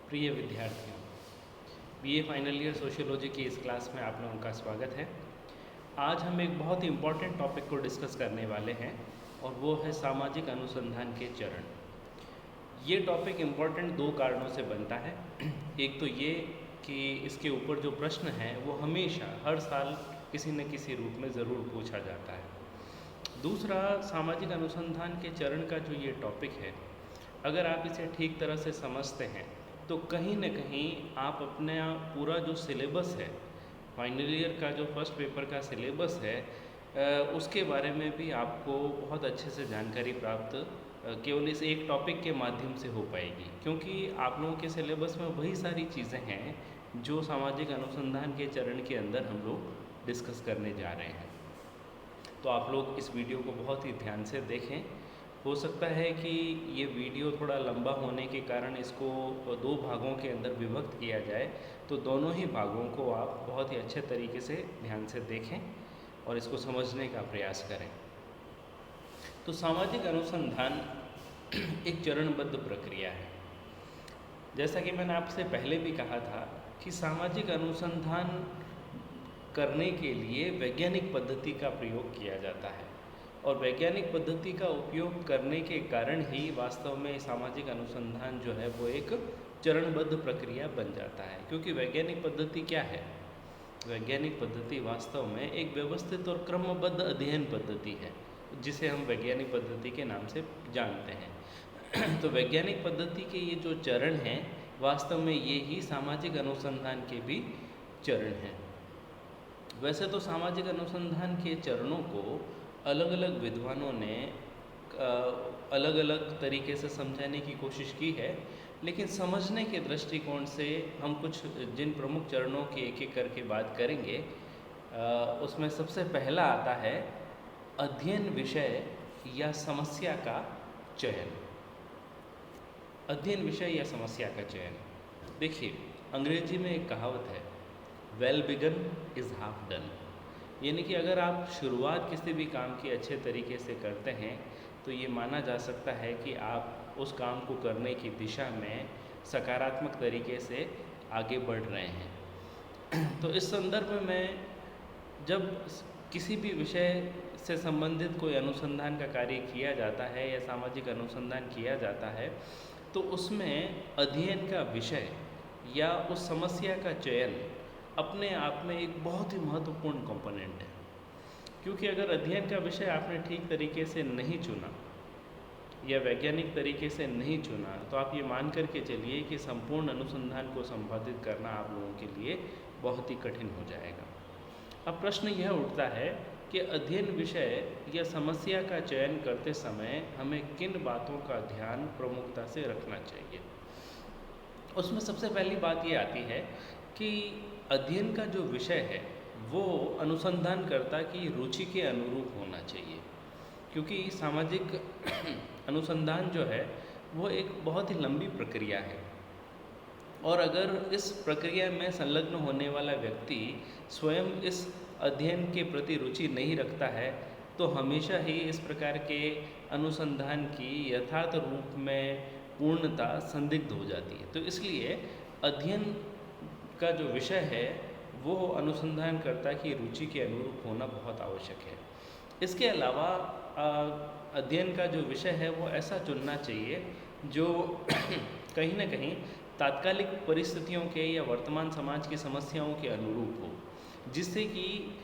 प्रिय विद्यार्थियों, BA final year sociology की इस क्लास में आप लोगों का स्वागत है। आज हम एक बहुत ही इम्पॉर्टेंट टॉपिक को डिस्कस करने वाले हैं और वो है सामाजिक अनुसंधान के चरण। ये टॉपिक इम्पॉर्टेंट दो कारणों से बनता है। एक तो ये कि इसके ऊपर जो प्रश्न है वो हमेशा हर साल किसी न किसी रूप में ज़रूर पूछा जाता है। दूसरा, सामाजिक अनुसंधान के चरण का जो ये टॉपिक है, अगर आप इसे ठीक तरह से समझते हैं तो कहीं न कहीं आप अपना पूरा जो सिलेबस है, फाइनल ईयर का जो फर्स्ट पेपर का सिलेबस है, उसके बारे में भी आपको बहुत अच्छे से जानकारी प्राप्त केवल इस एक टॉपिक के माध्यम से हो पाएगी, क्योंकि आप लोगों के सिलेबस में वही सारी चीज़ें हैं जो सामाजिक अनुसंधान के चरण के अंदर हम लोग डिस्कस करने जा रहे हैं। तो आप लोग इस वीडियो को बहुत ही ध्यान से देखें। हो सकता है कि ये वीडियो थोड़ा लंबा होने के कारण इसको दो भागों के अंदर विभक्त किया जाए, तो दोनों ही भागों को आप बहुत ही अच्छे तरीके से ध्यान से देखें और इसको समझने का प्रयास करें। तो सामाजिक अनुसंधान एक चरणबद्ध प्रक्रिया है। जैसा कि मैंने आपसे पहले भी कहा था कि सामाजिक अनुसंधान करने के लिए वैज्ञानिक पद्धति का प्रयोग किया जाता है और वैज्ञानिक पद्धति का उपयोग करने के कारण ही वास्तव में सामाजिक अनुसंधान जो है वो एक चरणबद्ध प्रक्रिया बन जाता है। क्योंकि वैज्ञानिक पद्धति क्या है? वैज्ञानिक पद्धति वास्तव में एक व्यवस्थित और क्रमबद्ध अध्ययन पद्धति है, जिसे हम वैज्ञानिक पद्धति के नाम से जानते हैं। तो वैज्ञानिक पद्धति के ये जो चरण हैं, वास्तव में ये ही सामाजिक अनुसंधान के भी चरण हैं। वैसे तो सामाजिक अनुसंधान के चरणों को अलग अलग विद्वानों ने अलग अलग तरीके से समझाने की कोशिश की है, लेकिन समझने के दृष्टिकोण से हम कुछ जिन प्रमुख चरणों की एक एक करके बात करेंगे, उसमें सबसे पहला आता है अध्ययन विषय या समस्या का चयन। अध्ययन विषय या समस्या का चयन। देखिए, अंग्रेजी में एक कहावत है, well begin is half done. यानी कि अगर आप शुरुआत किसी भी काम की अच्छे तरीके से करते हैं तो ये माना जा सकता है कि आप उस काम को करने की दिशा में सकारात्मक तरीके से आगे बढ़ रहे हैं। तो इस संदर्भ में जब किसी भी विषय से संबंधित कोई अनुसंधान का कार्य किया जाता है या सामाजिक अनुसंधान किया जाता है, तो उसमें अध्ययन का विषय या उस समस्या का चयन अपने आप में एक बहुत ही महत्वपूर्ण कंपोनेंट है। क्योंकि अगर अध्ययन का विषय आपने ठीक तरीके से नहीं चुना या वैज्ञानिक तरीके से नहीं चुना, तो आप ये मान कर के चलिए कि संपूर्ण अनुसंधान को संपादित करना आप लोगों के लिए बहुत ही कठिन हो जाएगा। अब प्रश्न यह उठता है कि अध्ययन विषय या समस्या का चयन करते समय हमें किन बातों का ध्यान प्रमुखता से रखना चाहिए। उसमें सबसे पहली बात ये आती है कि अध्ययन का जो विषय है वो अनुसंधानकर्ता की रुचि के अनुरूप होना चाहिए। क्योंकि सामाजिक अनुसंधान जो है वो एक बहुत ही लंबी प्रक्रिया है, और अगर इस प्रक्रिया में संलग्न होने वाला व्यक्ति स्वयं इस अध्ययन के प्रति रुचि नहीं रखता है, तो हमेशा ही इस प्रकार के अनुसंधान की यथार्थ रूप में पूर्णता संदिग्ध हो जाती है। तो इसलिए अध्ययन का जो विषय है वो अनुसंधानकर्ता की रुचि के अनुरूप होना बहुत आवश्यक है। इसके अलावा अध्ययन का जो विषय है वो ऐसा चुनना चाहिए जो कहीं न कहीं तात्कालिक परिस्थितियों के या वर्तमान समाज की समस्याओं के अनुरूप हो, जिससे कि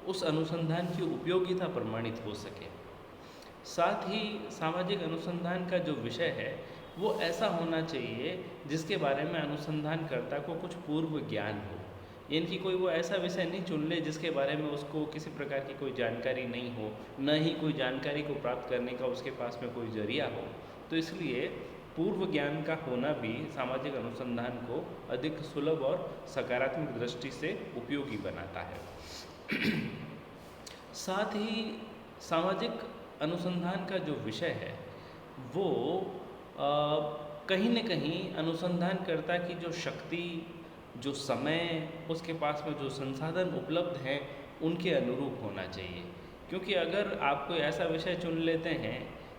उस अनुसंधान की उपयोगिता प्रमाणित हो सके। साथ ही सामाजिक अनुसंधान का जो विषय है वो ऐसा होना चाहिए जिसके बारे में अनुसंधानकर्ता को कुछ पूर्व ज्ञान हो। यानी कि कोई वो ऐसा विषय नहीं चुन ले जिसके बारे में उसको किसी प्रकार की कोई जानकारी नहीं हो, न ही कोई जानकारी को प्राप्त करने का उसके पास में कोई जरिया हो। तो इसलिए पूर्व ज्ञान का होना भी सामाजिक अनुसंधान को अधिक सुलभ और सकारात्मक दृष्टि से उपयोगी बनाता है। साथ ही सामाजिक अनुसंधान का जो विषय है वो कहीं न कहीं अनुसंधानकर्ता की जो शक्ति, जो समय, उसके पास में जो संसाधन उपलब्ध हैं उनके अनुरूप होना चाहिए। क्योंकि अगर आप कोई ऐसा विषय चुन लेते हैं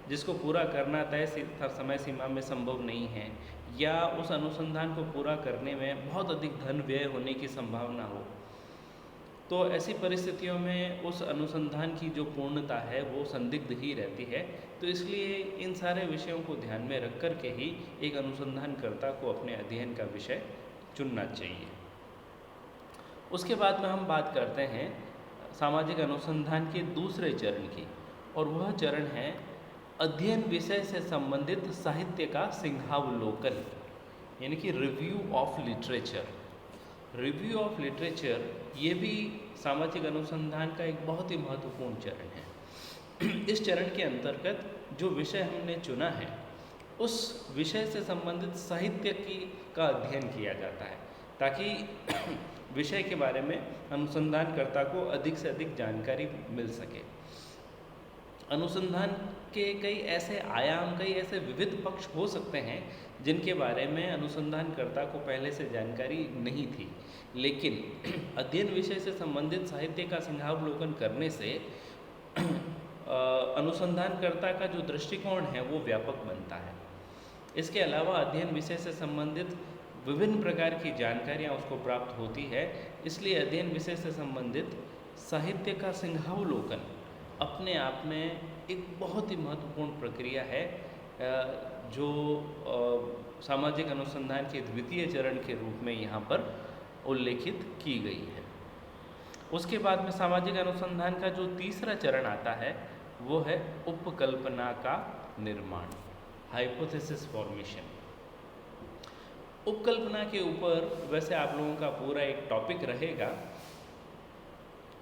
जिसको पूरा करना तय समय सीमा में संभव नहीं है, या उस अनुसंधान को पूरा करने में बहुत अधिक धन व्यय होने की संभावना हो, तो ऐसी परिस्थितियों में उस अनुसंधान की जो पूर्णता है वो संदिग्ध ही रहती है। तो इसलिए इन सारे विषयों को ध्यान में रख कर के ही एक अनुसंधानकर्ता को अपने अध्ययन का विषय चुनना चाहिए। उसके बाद में हम बात करते हैं सामाजिक अनुसंधान के दूसरे चरण की, और वह चरण है अध्ययन विषय से संबंधित साहित्य का सिंहावलोकन, यानी कि review of literature. Review of literature ये भी सामाजिक अनुसंधान का एक बहुत ही महत्वपूर्ण चरण है। इस चरण के अंतर्गत जो विषय हमने चुना है उस विषय से संबंधित साहित्य का अध्ययन किया जाता है, ताकि विषय के बारे में अनुसंधानकर्ता को अधिक से अधिक जानकारी मिल सके। अनुसंधान के कई ऐसे आयाम, कई ऐसे विविध पक्ष हो सकते हैं जिनके बारे में अनुसंधानकर्ता को पहले से जानकारी नहीं थी, लेकिन अध्ययन विषय से संबंधित साहित्य का सिंहावलोकन करने से अनुसंधानकर्ता का जो दृष्टिकोण है वो व्यापक बनता है। इसके अलावा अध्ययन विषय से संबंधित विभिन्न प्रकार की जानकारियाँ उसको प्राप्त होती है, इसलिए अध्ययन विषय से संबंधित साहित्य का सिंहावलोकन अपने आप में एक बहुत ही महत्वपूर्ण प्रक्रिया है, जो सामाजिक अनुसंधान के द्वितीय चरण के रूप में यहाँ पर उल्लेखित की गई है। उसके बाद में सामाजिक अनुसंधान का जो तीसरा चरण आता है वो है उपकल्पना का निर्माण, हाइपोथेसिस फॉर्मेशन। उपकल्पना के ऊपर वैसे आप लोगों का पूरा एक टॉपिक रहेगा,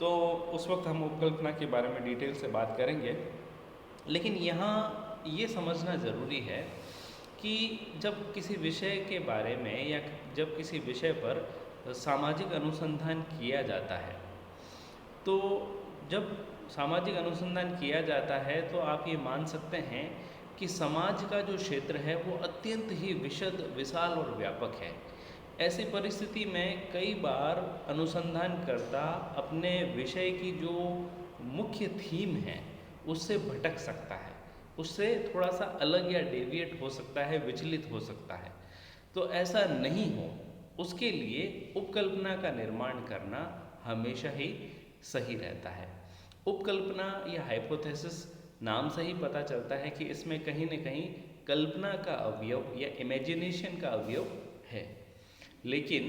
तो उस वक्त हम उपकल्पना के बारे में डिटेल से बात करेंगे, लेकिन यहाँ ये समझना ज़रूरी है कि जब किसी विषय के बारे में या जब किसी विषय पर सामाजिक अनुसंधान किया जाता है, तो जब सामाजिक अनुसंधान किया जाता है तो आप ये मान सकते हैं कि समाज का जो क्षेत्र है वो अत्यंत ही विशाल और व्यापक है। ऐसी परिस्थिति में कई बार अनुसंधानकर्ता अपने विषय की जो मुख्य थीम है उससे भटक सकता है, उससे थोड़ा सा अलग या डेविएट हो सकता है, विचलित हो सकता है। तो ऐसा नहीं हो, उसके लिए उपकल्पना का निर्माण करना हमेशा ही सही रहता है। उपकल्पना या हाइपोथेसिस नाम से ही पता चलता है कि इसमें कहीं न कहीं कल्पना का अवयव या इमेजिनेशन का अवयव है, लेकिन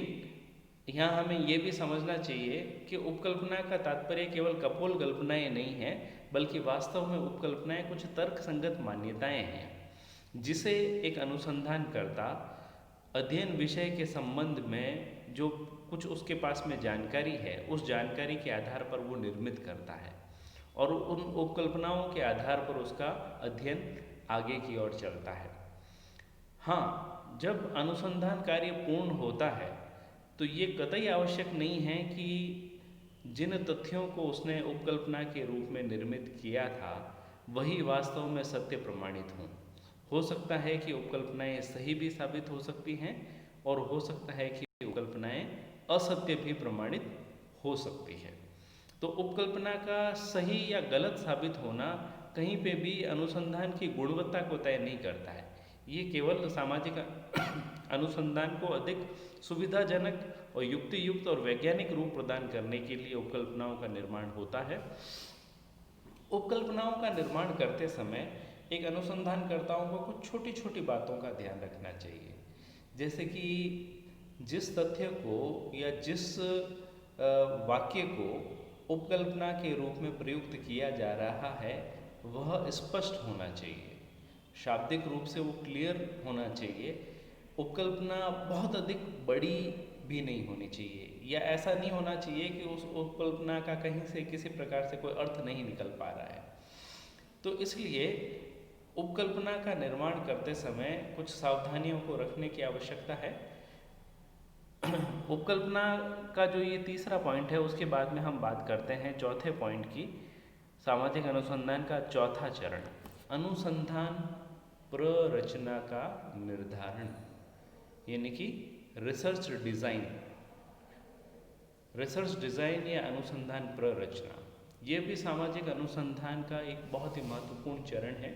यहाँ हमें ये भी समझना चाहिए कि उपकल्पना का तात्पर्य केवल कपोल कल्पनाएँ नहीं है, बल्कि वास्तव में उपकल्पनाएँ कुछ तर्कसंगत मान्यताएँ हैं, जिसे एक अनुसंधानकर्ता अध्ययन विषय के संबंध में जो कुछ उसके पास में जानकारी है, उस जानकारी के आधार पर वो निर्मित करता है, और उन उपकल्पनाओं के आधार पर उसका अध्ययन आगे की ओर चलता है। हाँ, जब अनुसंधान कार्य पूर्ण होता है तो ये कतई आवश्यक नहीं है कि जिन तथ्यों को उसने उपकल्पना के रूप में निर्मित किया था वही वास्तव में सत्य प्रमाणित हों। हो सकता है कि उपकल्पनाएं सही भी साबित हो सकती हैं, और हो सकता है कि उपकल्पनाएं असत्य भी प्रमाणित हो सकती है। तो उपकल्पना का सही या गलत साबित होना कहीं पे भी अनुसंधान की गुणवत्ता को तय नहीं करता है। ये केवल सामाजिक अनुसंधान को अधिक सुविधाजनक और युक्तियुक्त और वैज्ञानिक रूप प्रदान करने के लिए उपकल्पनाओं का निर्माण होता है। उपकल्पनाओं का निर्माण करते समय एक अनुसंधानकर्ताओं को कुछ छोटी छोटी बातों का ध्यान रखना चाहिए, जैसे कि जिस तथ्य को या जिस वाक्य को उपकल्पना के रूप में प्रयुक्त किया जा रहा है वह स्पष्ट होना चाहिए, शाब्दिक रूप से वो क्लियर होना चाहिए। उपकल्पना बहुत अधिक बड़ी भी नहीं होनी चाहिए, या ऐसा नहीं होना चाहिए कि उस उपकल्पना का कहीं से किसी प्रकार से कोई अर्थ नहीं निकल पा रहा है। तो इसलिए उपकल्पना का निर्माण करते समय कुछ सावधानियों को रखने की आवश्यकता है। उपकल्पना का जो ये तीसरा पॉइंट है, उसके बाद में हम बात करते हैं चौथे पॉइंट की, सामाजिक अनुसंधान का चौथा चरण, अनुसंधान प्ररचना का निर्धारण, यानी कि रिसर्च डिज़ाइन। रिसर्च डिज़ाइन या अनुसंधान प्ररचना, ये भी सामाजिक अनुसंधान का एक बहुत ही महत्वपूर्ण चरण है।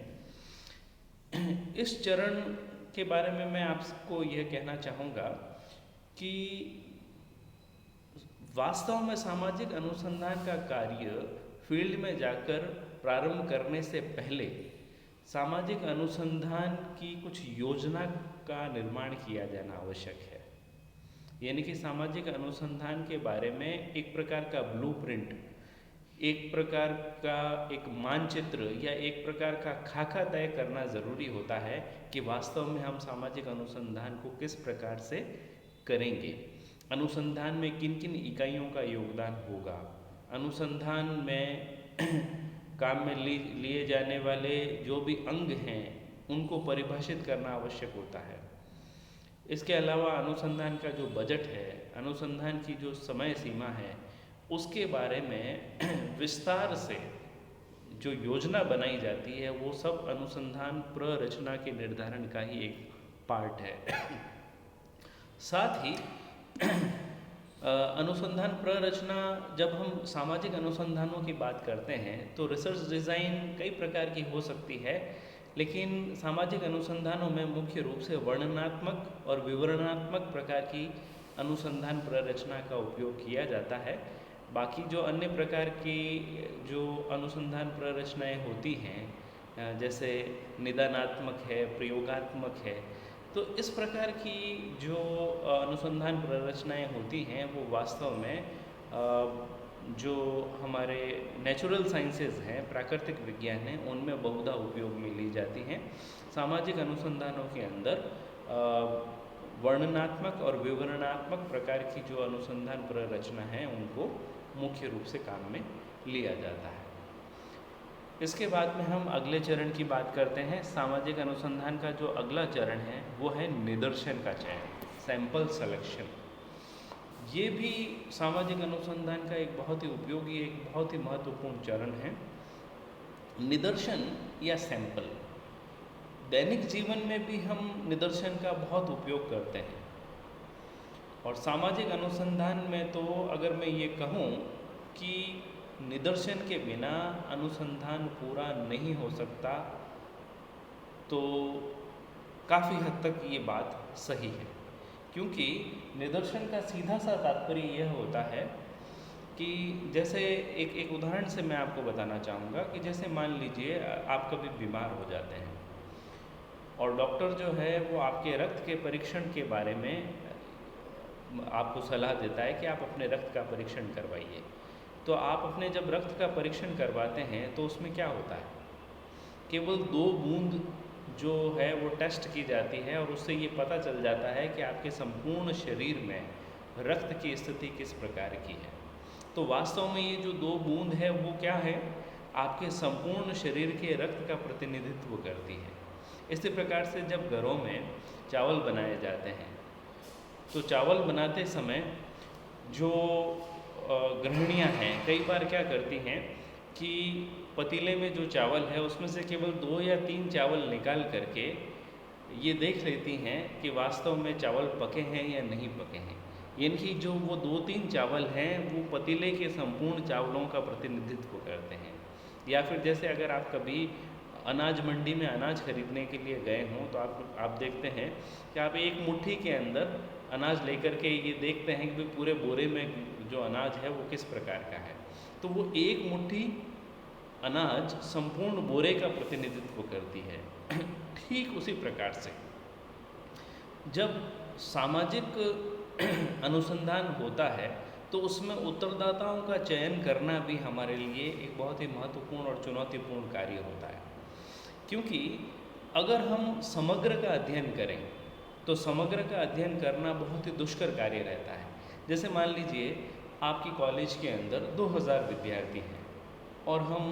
इस चरण के बारे में मैं आपको यह कहना चाहूँगा कि वास्तव में सामाजिक अनुसंधान का कार्य फील्ड में जाकर प्रारंभ करने से पहले सामाजिक अनुसंधान की कुछ योजना का निर्माण किया जाना आवश्यक है। यानी कि सामाजिक अनुसंधान के बारे में एक प्रकार का ब्लूप्रिंट, एक प्रकार का एक मानचित्र या एक प्रकार का खाका तय करना ज़रूरी होता है कि वास्तव में हम सामाजिक अनुसंधान को किस प्रकार से करेंगे, अनुसंधान में किन किन इकाइयों का योगदान होगा, अनुसंधान में काम में लिए जाने वाले जो भी अंग हैं उनको परिभाषित करना आवश्यक होता है। इसके अलावा अनुसंधान का जो बजट है, अनुसंधान की जो समय सीमा है, उसके बारे में विस्तार से जो योजना बनाई जाती है वो सब अनुसंधान प्ररचना के निर्धारण का ही एक पार्ट है। साथ ही अनुसंधान प्ररचना, जब हम सामाजिक अनुसंधानों की बात करते हैं तो रिसर्च डिज़ाइन कई प्रकार की हो सकती है, लेकिन सामाजिक अनुसंधानों में मुख्य रूप से वर्णनात्मक और विवरणात्मक प्रकार की अनुसंधान प्ररचना का उपयोग किया जाता है। बाकी जो अन्य प्रकार की जो अनुसंधान प्ररचनाएं होती हैं, जैसे निदानात्मक है, प्रयोगात्मक है, तो इस प्रकार की जो अनुसंधान प्ररचनाएं होती हैं वो वास्तव में जो हमारे नेचुरल साइंसेज हैं, प्राकृतिक विज्ञान हैं, उनमें बहुधा उपयोग में ली जाती हैं। सामाजिक अनुसंधानों के अंदर वर्णनात्मक और विवरणात्मक प्रकार की जो अनुसंधान प्ररचना है उनको मुख्य रूप से काम में लिया जाता है। इसके बाद में हम अगले चरण की बात करते हैं। सामाजिक अनुसंधान का जो अगला चरण है वो है निदर्शन का चयन, सैंपल सिलेक्शन। ये भी सामाजिक अनुसंधान का एक बहुत ही उपयोगी, एक बहुत ही महत्वपूर्ण चरण है। निदर्शन या सैंपल, दैनिक जीवन में भी हम निदर्शन का बहुत उपयोग करते हैं, और सामाजिक अनुसंधान में तो अगर मैं ये कहूँ कि निदर्शन के बिना अनुसंधान पूरा नहीं हो सकता, तो काफ़ी हद तक ये बात सही है। क्योंकि निदर्शन का सीधा सा तात्पर्य यह होता है कि जैसे एक उदाहरण से मैं आपको बताना चाहूँगा कि जैसे मान लीजिए आप कभी बीमार हो जाते हैं और डॉक्टर जो है वो आपके रक्त के परीक्षण के बारे में आपको सलाह देता है कि आप अपने रक्त का परीक्षण करवाइए। तो आप अपने जब रक्त का परीक्षण करवाते हैं तो उसमें क्या होता है, केवल 2 बूंद जो है वो टेस्ट की जाती है और उससे ये पता चल जाता है कि आपके संपूर्ण शरीर में रक्त की स्थिति किस प्रकार की है। तो वास्तव में ये जो 2 बूंद है वो क्या है, आपके संपूर्ण शरीर के रक्त का प्रतिनिधित्व करती है। इसी प्रकार से जब घरों में चावल बनाए जाते हैं तो चावल बनाते समय जो गृहिणियाँ हैं कई बार क्या करती हैं कि पतीले में जो चावल है उसमें से केवल 2 या 3 चावल निकाल करके ये देख लेती हैं कि वास्तव में चावल पके हैं या नहीं पके हैं। यानी कि जो वो 2-3 चावल हैं वो पतीले के संपूर्ण चावलों का प्रतिनिधित्व करते हैं। या फिर जैसे अगर आप कभी अनाज मंडी में अनाज खरीदने के लिए गए हों तो आप देखते हैं कि आप एक मुट्ठी के अंदर अनाज लेकर के ये देखते हैं कि पूरे बोरे में जो अनाज है वो किस प्रकार का है। तो वो एक मुट्ठी अनाज संपूर्ण बोरे का प्रतिनिधित्व करती है। ठीक उसी प्रकार से जब सामाजिक अनुसंधान होता है तो उसमें उत्तरदाताओं का चयन करना भी हमारे लिए एक बहुत ही महत्वपूर्ण और चुनौतीपूर्ण कार्य होता है। क्योंकि अगर हम समग्र का अध्ययन करें तो समग्र का अध्ययन करना बहुत ही दुष्कर कार्य रहता है। जैसे मान लीजिए आपकी कॉलेज के अंदर 2000 विद्यार्थी हैं और हम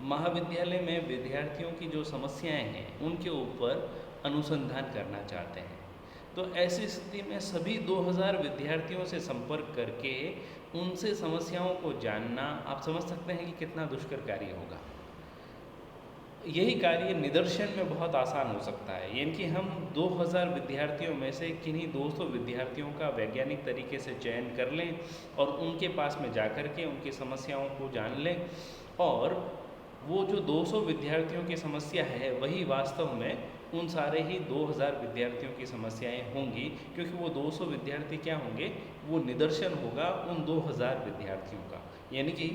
महाविद्यालय में विद्यार्थियों की जो समस्याएं हैं उनके ऊपर अनुसंधान करना चाहते हैं। तो ऐसी स्थिति में सभी 2000 विद्यार्थियों से संपर्क करके उनसे समस्याओं को जानना, आप समझ सकते हैं कि कितना दुष्कर कार्य होगा। यही कार्य निदर्शन में बहुत आसान हो सकता है। यानी कि हम 2000 विद्यार्थियों में से किन्हीं 200 विद्यार्थियों का वैज्ञानिक तरीके से चयन कर लें और उनके पास में जाकर के उनकी समस्याओं को जान लें, और वो जो 200 विद्यार्थियों की समस्या है वही वास्तव में उन सारे ही 2000 विद्यार्थियों की समस्याएं होंगी, क्योंकि वो 200 विद्यार्थी क्या होंगे, वो निदर्शन होगा उन 2000 विद्यार्थियों का, यानी कि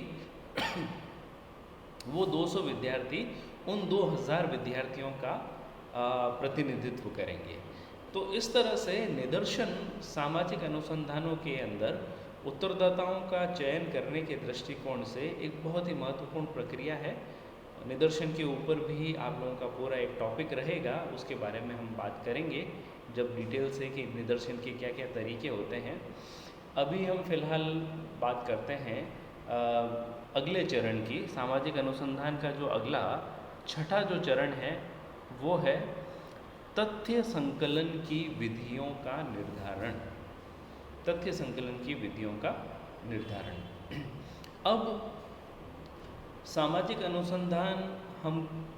वो 200 विद्यार्थी उन 2000 विद्यार्थियों का प्रतिनिधित्व करेंगे। तो इस तरह से निदर्शन सामाजिक अनुसंधानों के अंदर उत्तरदाताओं का चयन करने के दृष्टिकोण से एक बहुत ही महत्वपूर्ण प्रक्रिया है। निदर्शन के ऊपर भी आप लोगों का पूरा एक टॉपिक रहेगा, उसके बारे में हम बात करेंगे जब डिटेल से कि निदर्शन के क्या क्या तरीके होते हैं। अभी हम फिलहाल बात करते हैं अगले चरण की। सामाजिक अनुसंधान का जो अगला छठा जो चरण है वो है तथ्य संकलन की विधियों का निर्धारण। तथ्य संकलन की विधियों का निर्धारण। अब सामाजिक अनुसंधान हम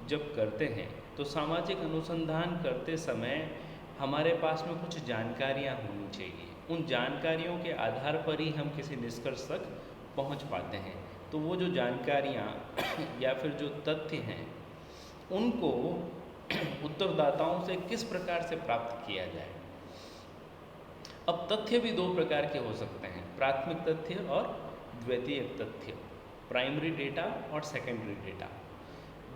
जब करते हैं तो सामाजिक अनुसंधान करते समय हमारे पास में कुछ जानकारियाँ होनी चाहिए। उन जानकारियों के आधार पर ही हम किसी निष्कर्ष तक पहुंच पाते हैं। तो वो जो जानकारियाँ या फिर जो तथ्य हैं उनको उत्तरदाताओं से किस प्रकार से प्राप्त किया जाए। अब तथ्य भी दो प्रकार के हो सकते हैं, प्राथमिक तथ्य और द्वितीयक तथ्य, प्राइमरी डेटा और सेकेंडरी डेटा।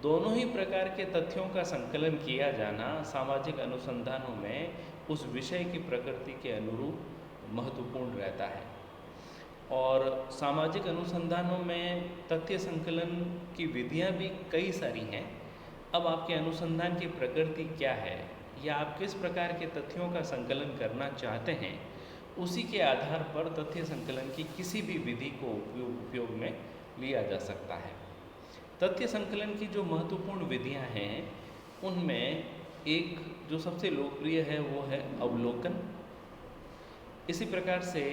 दोनों ही प्रकार के तथ्यों का संकलन किया जाना सामाजिक अनुसंधानों में उस विषय की प्रकृति के अनुरूप महत्वपूर्ण रहता है। और सामाजिक अनुसंधानों में तथ्य संकलन की विधियां भी कई सारी हैं। अब आपके अनुसंधान की प्रकृति क्या है या आप किस प्रकार के तथ्यों का संकलन करना चाहते हैं, उसी के आधार पर तथ्य संकलन की किसी भी विधि को उपयोग में लिया जा सकता है। तथ्य संकलन की जो महत्वपूर्ण विधियां हैं उनमें एक जो सबसे लोकप्रिय है वो है अवलोकन। इसी प्रकार से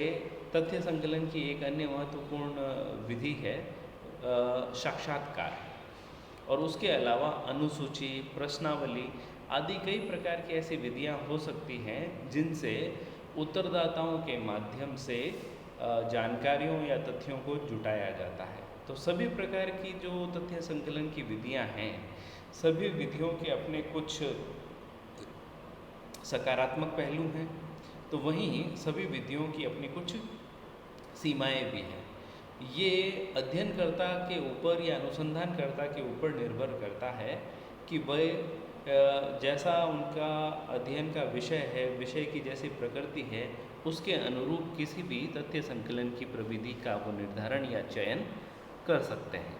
तथ्य संकलन की एक अन्य महत्वपूर्ण विधि है साक्षात्कार, और उसके अलावा अनुसूची, प्रश्नावली आदि कई प्रकार की ऐसी विधियां हो सकती हैं जिनसे उत्तरदाताओं के माध्यम से जानकारियों या तथ्यों को जुटाया जाता है। तो सभी प्रकार की जो तथ्य संकलन की विधियां हैं, सभी विधियों के अपने कुछ सकारात्मक पहलू हैं, तो वहीं सभी विधियों की अपनी कुछ सीमाएं भी हैं। ये अध्ययनकर्ता के ऊपर या अनुसंधानकर्ता के ऊपर निर्भर करता है कि वह जैसा उनका अध्ययन का विषय है, विषय की जैसी प्रकृति है, उसके अनुरूप किसी भी तथ्य संकलन की प्रविधि का वो निर्धारण या चयन कर सकते हैं।